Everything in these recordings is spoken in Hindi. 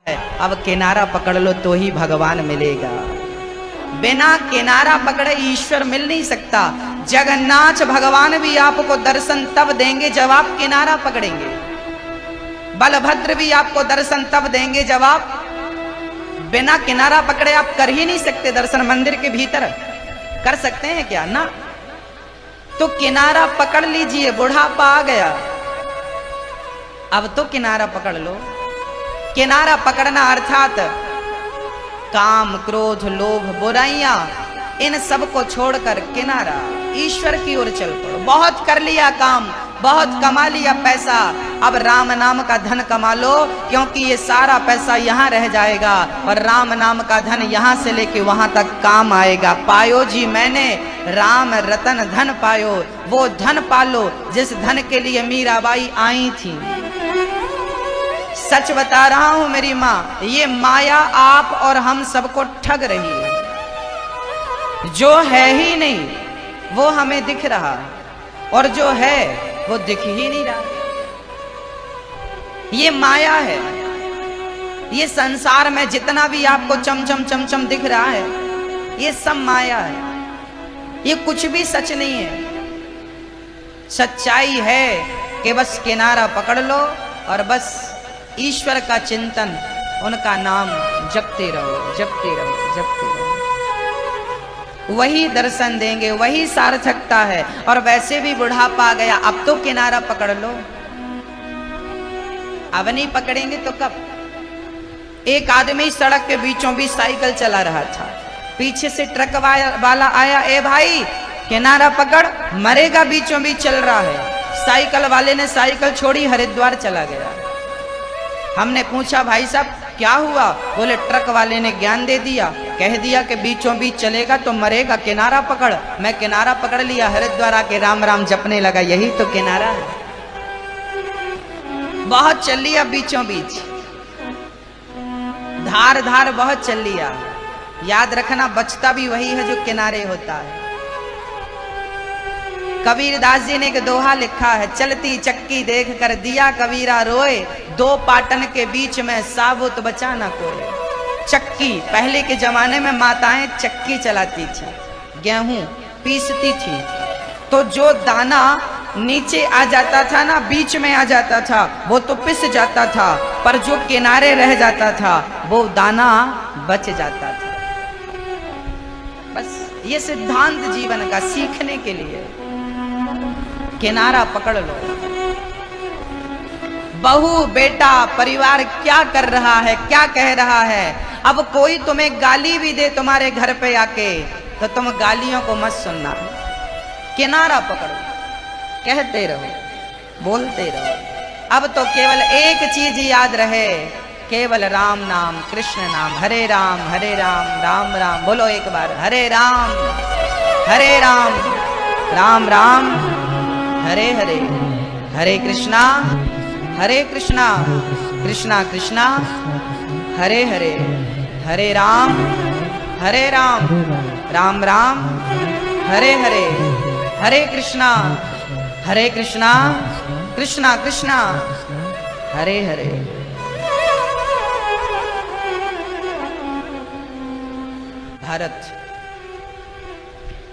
अब किनारा पकड़ लो तो ही भगवान मिलेगा। बिना किनारा पकड़े ईश्वर मिल नहीं सकता। जगन्नाथ भगवान भी आपको दर्शन तब देंगे जब आप किनारा पकड़ेंगे। बलभद्र भी आपको दर्शन तब देंगे जब आप बिना किनारा पकड़े आप कर ही नहीं सकते दर्शन। मंदिर के भीतर कर सकते हैं क्या? ना। तो किनारा पकड़ लीजिए, बुढ़ापा आ गया, अब तो किनारा पकड़ लो। किनारा पकड़ना अर्थात काम, क्रोध, लोभ, बुराइयां, इन सब को छोड़कर किनारा ईश्वर की ओर चल पड़ो। बहुत कर लिया काम, बहुत कमा लिया पैसा, अब राम नाम का धन कमा लो, क्योंकि ये सारा पैसा यहाँ रह जाएगा और राम नाम का धन यहाँ से लेके वहां तक काम आएगा। पायो जी मैंने राम रतन धन पायो, वो धन पालो जिस धन के लिए मीराबाई आई थी। सच बता रहा हूं मेरी माँ, ये माया आप और हम सबको ठग रही है। जो है ही नहीं वो हमें दिख रहा है और जो है वो दिख ही नहीं रहा। ये माया है। ये संसार में जितना भी आपको चमचम चमचम दिख रहा है ये सब माया है। ये कुछ भी सच नहीं है। सच्चाई है कि बस किनारा पकड़ लो और बस ईश्वर का चिंतन, उनका नाम जपते रहो, जपते रहो, जपते रहो। वही दर्शन देंगे, वही सार्थकता है। और वैसे भी बुढ़ापा आ गया, अब तो किनारा पकड़ लो। अब नहीं पकड़ेंगे तो कब? एक आदमी सड़क के बीचों बीच साइकिल चला रहा था, पीछे से ट्रक वाला आया, ए भाई किनारा पकड़, मरेगा, बीचों बीच चल रहा है। साइकिल वाले ने साइकिल छोड़ी, हरिद्वार चला गया। हमने पूछा भाई साहब क्या हुआ? बोले ट्रक वाले ने ज्ञान दे दिया, कह दिया कि बीचों बीच चलेगा तो मरेगा, किनारा पकड़। मैं किनारा पकड़ लिया, हरिद्वार आके राम राम जपने लगा। यही तो किनारा है। बहुत चल लिया बीचों बीच, धार धार बहुत चल लिया। याद रखना बचता भी वही है जो किनारे होता है। कबीरदास जी ने एक दोहा लिखा है, चलती चक्की देख कर दिया कबीरा रोए, दो पाटन के बीच में साबुत बचा न कोई। चक्की, पहले के जमाने में माताएं चक्की चलाती थी, गेहूं पीसती थी, तो जो दाना नीचे आ जाता था ना, बीच में आ जाता था, वो तो पिस जाता था, पर जो किनारे रह जाता था वो दाना बच जाता था। बस ये सिद्धांत जीवन का सीखने के लिए किनारा पकड़ लो। बहू बेटा परिवार क्या कर रहा है, क्या कह रहा है, अब कोई तुम्हें गाली भी दे तुम्हारे घर पे आके तो तुम गालियों को मत सुनना। किनारा पकड़ो, कहते रहो, बोलते रहो। अब तो केवल एक चीज याद रहे, केवल राम नाम, कृष्ण नाम, हरे राम राम राम। बोलो एक बार, हरे राम राम राम हरे हरे, हरे कृष्णा कृष्णा कृष्णा हरे हरे, हरे राम राम राम हरे हरे, हरे कृष्णा कृष्णा कृष्णा हरे हरे। भारत,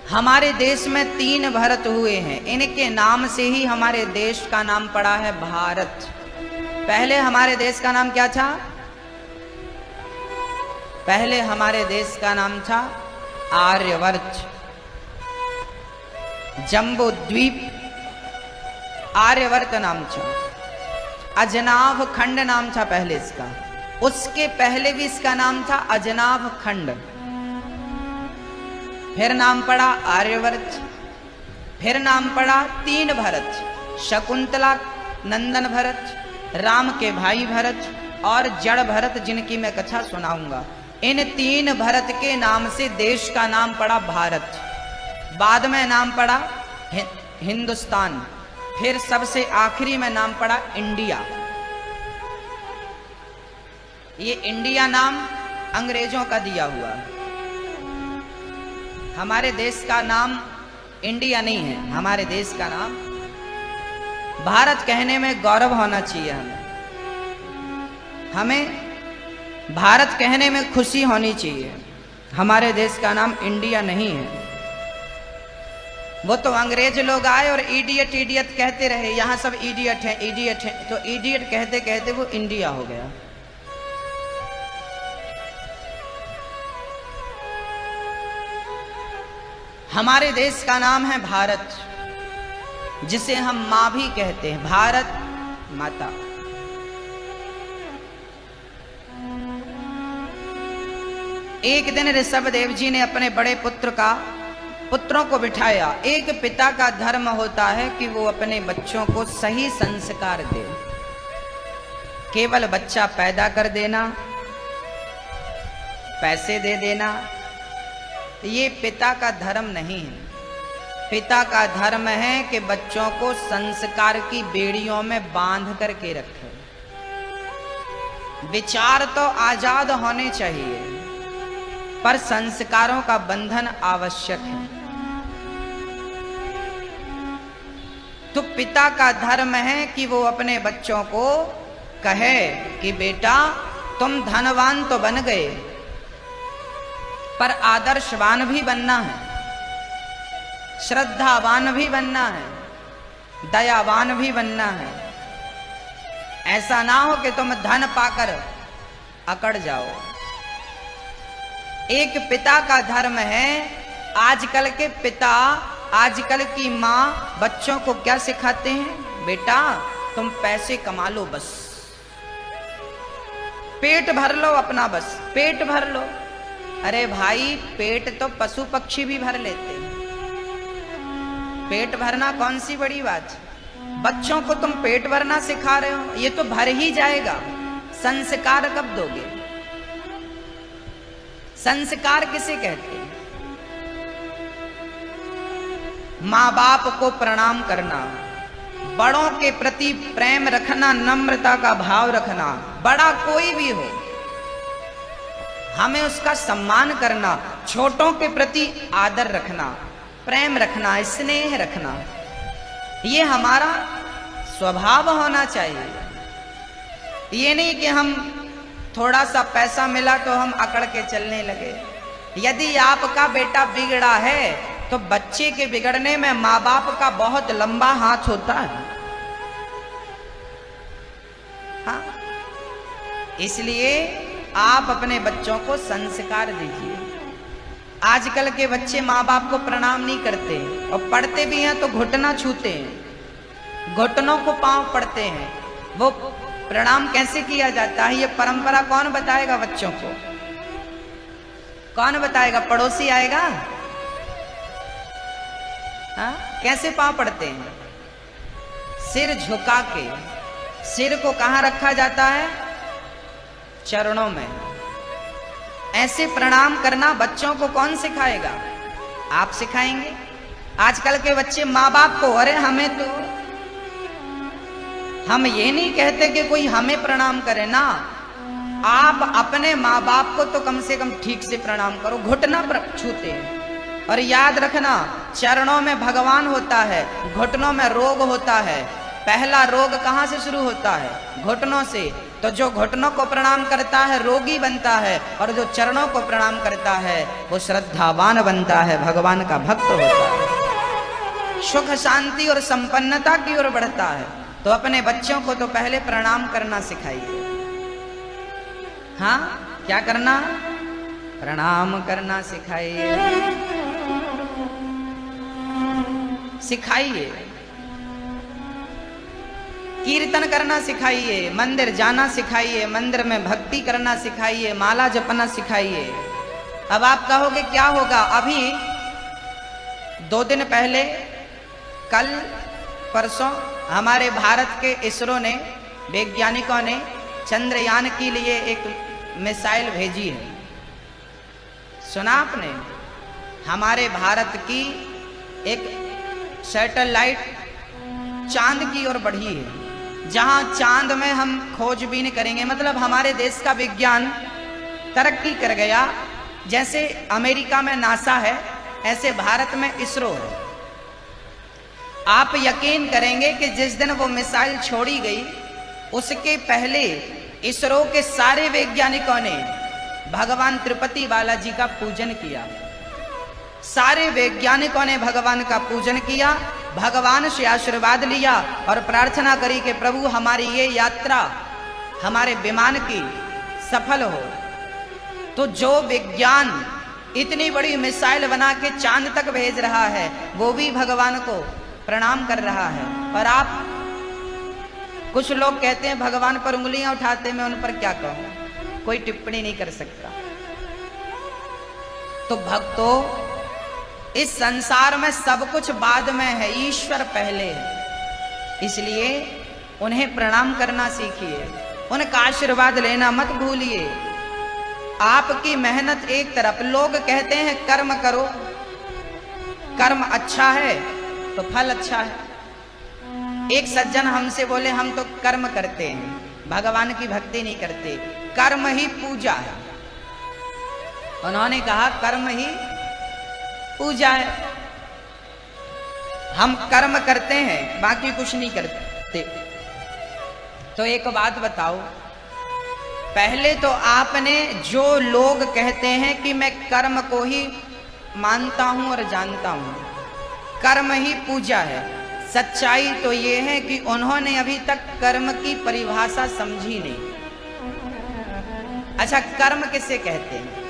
हमारे देश में 3 भरत हुए हैं। इनके नाम से ही हमारे देश का नाम पड़ा है भारत। पहले हमारे देश का नाम क्या था? पहले हमारे देश का नाम था आर्यवर्त, जम्बू द्वीप आर्यवर्त नाम था। अजनाभ खंड नाम था पहले इसका, उसके पहले भी इसका नाम था अजनाभ खंड। फिर नाम पड़ा आर्यवर्त, फिर नाम पड़ा 3 भरत, शकुंतला नंदन भरत, राम के भाई भरत और जड़ भरत, जिनकी मैं कथा सुनाऊंगा। इन 3 भरत के नाम से देश का नाम पड़ा भारत। बाद में नाम पड़ा हिंदुस्तान, फिर सबसे आखिरी में नाम पड़ा इंडिया। ये इंडिया नाम अंग्रेजों का दिया हुआ है। हमारे देश का नाम इंडिया नहीं है, हमारे देश का नाम भारत कहने में गौरव होना चाहिए हमें। भारत कहने में खुशी होनी चाहिए। हमारे देश का नाम इंडिया नहीं है। वो तो अंग्रेज लोग आए और इडियट इडियट कहते रहे, यहां सब इडियट है इडियट है, तो इडियट कहते कहते वो इंडिया हो गया। हमारे देश का नाम है भारत, जिसे हम मां भी कहते हैं, भारत माता। एक दिन ऋषभदेव जी ने अपने बड़े पुत्रों को बिठाया। एक पिता का धर्म होता है कि वो अपने बच्चों को सही संस्कार दे। केवल बच्चा पैदा कर देना, पैसे दे देना, ये पिता का धर्म नहीं है। पिता का धर्म है कि बच्चों को संस्कार की बेड़ियों में बांध करके रखे। विचार तो आजाद होने चाहिए, पर संस्कारों का बंधन आवश्यक है। तो पिता का धर्म है कि वो अपने बच्चों को कहे कि बेटा तुम धनवान तो बन गए, पर आदर्शवान भी बनना है, श्रद्धावान भी बनना है, दयावान भी बनना है। ऐसा ना हो कि तुम धन पाकर अकड़ जाओ। एक पिता का धर्म है। आजकल के पिता, आजकल की माँ बच्चों को क्या सिखाते हैं? बेटा तुम पैसे कमा लो, बस पेट भर लो अपना, बस पेट भर लो। अरे भाई, पेट तो पशु पक्षी भी भर लेते हैं। पेट भरना कौन सी बड़ी बात? बच्चों को तुम पेट भरना सिखा रहे हो, ये तो भर ही जाएगा। संस्कार कब दोगे? संस्कार किसे कहते हैं? माँ बाप को प्रणाम करना, बड़ों के प्रति प्रेम रखना, नम्रता का भाव रखना। बड़ा कोई भी हो, हमें उसका सम्मान करना, छोटों के प्रति आदर रखना, प्रेम रखना, स्नेह रखना, ये हमारा स्वभाव होना चाहिए। ये नहीं कि हम थोड़ा सा पैसा मिला तो हम अकड़ के चलने लगे। यदि आपका बेटा बिगड़ा है तो बच्चे के बिगड़ने में माँ बाप का बहुत लंबा हाथ होता है। हाँ, इसलिए आप अपने बच्चों को संस्कार दीजिए। आजकल के बच्चे माँ बाप को प्रणाम नहीं करते, और पढ़ते भी हैं तो घुटना छूते हैं, घुटनों को पांव पड़ते हैं। वो प्रणाम कैसे किया जाता है, ये परंपरा कौन बताएगा बच्चों को? कौन बताएगा? पड़ोसी आएगा? हाँ, कैसे पांव पड़ते हैं? सिर झुका के। सिर को कहां रखा जाता है? चरणों में। ऐसे प्रणाम करना बच्चों को कौन सिखाएगा? आप सिखाएंगे। आजकल के बच्चे माँ बाप को, अरे हमें तो, हम ये नहीं कहते कि कोई हमें प्रणाम करे ना, आप अपने माँ बाप को तो कम से कम ठीक से प्रणाम करो। घुटना छूते हैं। और याद रखना, चरणों में भगवान होता है, घुटनों में रोग होता है। पहला रोग कहाँ से शुरू होता है? घुटनों से। तो जो घुटनों को प्रणाम करता है रोगी बनता है, और जो चरणों को प्रणाम करता है वो श्रद्धावान बनता है, भगवान का भक्त होता है, सुख शांति और संपन्नता की ओर बढ़ता है। तो अपने बच्चों को तो पहले प्रणाम करना सिखाइए। हाँ, क्या करना? प्रणाम करना सिखाइए, सिखाइए। कीर्तन करना सिखाइए, मंदिर जाना सिखाइए, मंदिर में भक्ति करना सिखाइए, माला जपना सिखाइए। अब आप कहोगे क्या होगा? अभी 2 दिन पहले, कल परसों, हमारे भारत के इसरो ने, वैज्ञानिकों ने चंद्रयान के लिए एक मिसाइल भेजी है। सुना आपने? हमारे भारत की एक सैटेलाइट चांद की ओर बढ़ी है, जहां चांद में हम खोजबीन करेंगे। मतलब हमारे देश का विज्ञान तरक्की कर गया। जैसे अमेरिका में नासा है, ऐसे भारत में इसरो है। आप यकीन करेंगे कि जिस दिन वो मिसाइल छोड़ी गई, उसके पहले इसरो के सारे वैज्ञानिकों ने भगवान तिरुपति बालाजी का पूजन किया। सारे वैज्ञानिकों ने भगवान का पूजन किया, भगवान से आशीर्वाद लिया और प्रार्थना करी कि प्रभु हमारी ये यात्रा हमारे विमान की सफल हो। तो जो विज्ञान इतनी बड़ी मिसाइल बना के चांद तक भेज रहा है, वो भी भगवान को प्रणाम कर रहा है। और आप, कुछ लोग कहते हैं भगवान पर उंगलियां उठाते, मैं उन पर क्या कहूं, कोई टिप्पणी नहीं कर सकता। तो भक्तों, इस संसार में सब कुछ बाद में है, ईश्वर पहले है। इसलिए उन्हें प्रणाम करना सीखिए, उनका आशीर्वाद लेना मत भूलिए। आपकी मेहनत एक तरफ, लोग कहते हैं कर्म करो, कर्म अच्छा है तो फल अच्छा है। एक सज्जन हमसे बोले हम तो कर्म करते हैं, भगवान की भक्ति नहीं करते, कर्म ही पूजा है। उन्होंने कहा कर्म ही पूजा है, हम कर्म करते हैं बाकी कुछ नहीं करते। तो एक बात बताओ, पहले तो आपने, जो लोग कहते हैं कि मैं कर्म को ही मानता हूं और जानता हूं, कर्म ही पूजा है, सच्चाई तो ये है कि उन्होंने अभी तक कर्म की परिभाषा समझी नहीं। अच्छा, कर्म किसे कहते हैं?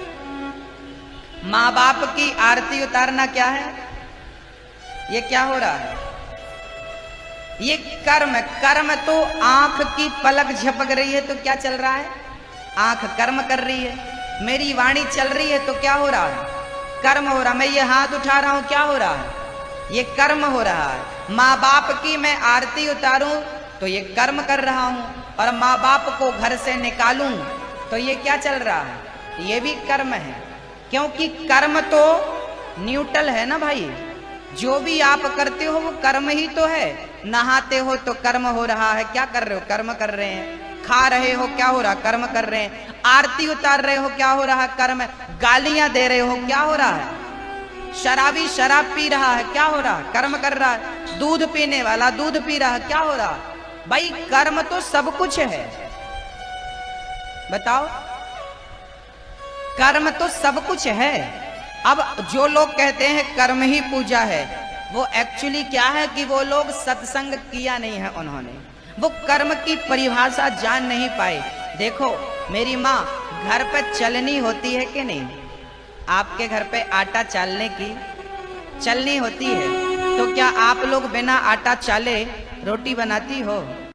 माँ बाप की आरती उतारना क्या है? ये क्या हो रहा है? ये कर्म। कर्म तो आंख की पलक झपक रही है तो क्या चल रहा है? आंख कर्म कर रही है। मेरी वाणी चल रही है तो क्या हो रहा है? कर्म हो रहा। मैं ये हाथ उठा रहा हूं, क्या हो रहा है? ये कर्म हो रहा है। माँ बाप की मैं आरती उतारूं तो ये कर्म कर रहा हूं, और माँ बाप को घर से निकालूं तो ये क्या चल रहा है? ये भी कर्म है। क्योंकि कर्म तो न्यूट्रल है ना भाई, जो भी आप करते हो वो कर्म ही तो है। नहाते हो तो कर्म हो रहा है, क्या कर रहे हो? कर्म कर रहे हैं। खा रहे हो, क्या हो रहा? कर्म कर रहे हैं। आरती उतार रहे हो, क्या हो रहा है? कर्म। गालियां दे रहे हो, क्या हो रहा है? शराबी शराब पी रहा है, क्या हो रहा है? कर्म कर रहा है। दूध पीने वाला दूध पी रहा है, क्या हो रहा है? भाई कर्म तो सब कुछ है, बताओ, कर्म तो सब कुछ है। अब जो लोग कहते हैं कर्म ही पूजा है, वो एक्चुअली क्या है कि वो लोग सत्संग किया नहीं है, उन्होंने वो कर्म की परिभाषा जान नहीं पाए। देखो मेरी माँ, घर पे चलनी होती है कि नहीं? आपके घर पे आटा चालने की चलनी होती है, तो क्या आप लोग बिना आटा चाले रोटी बनाती हो?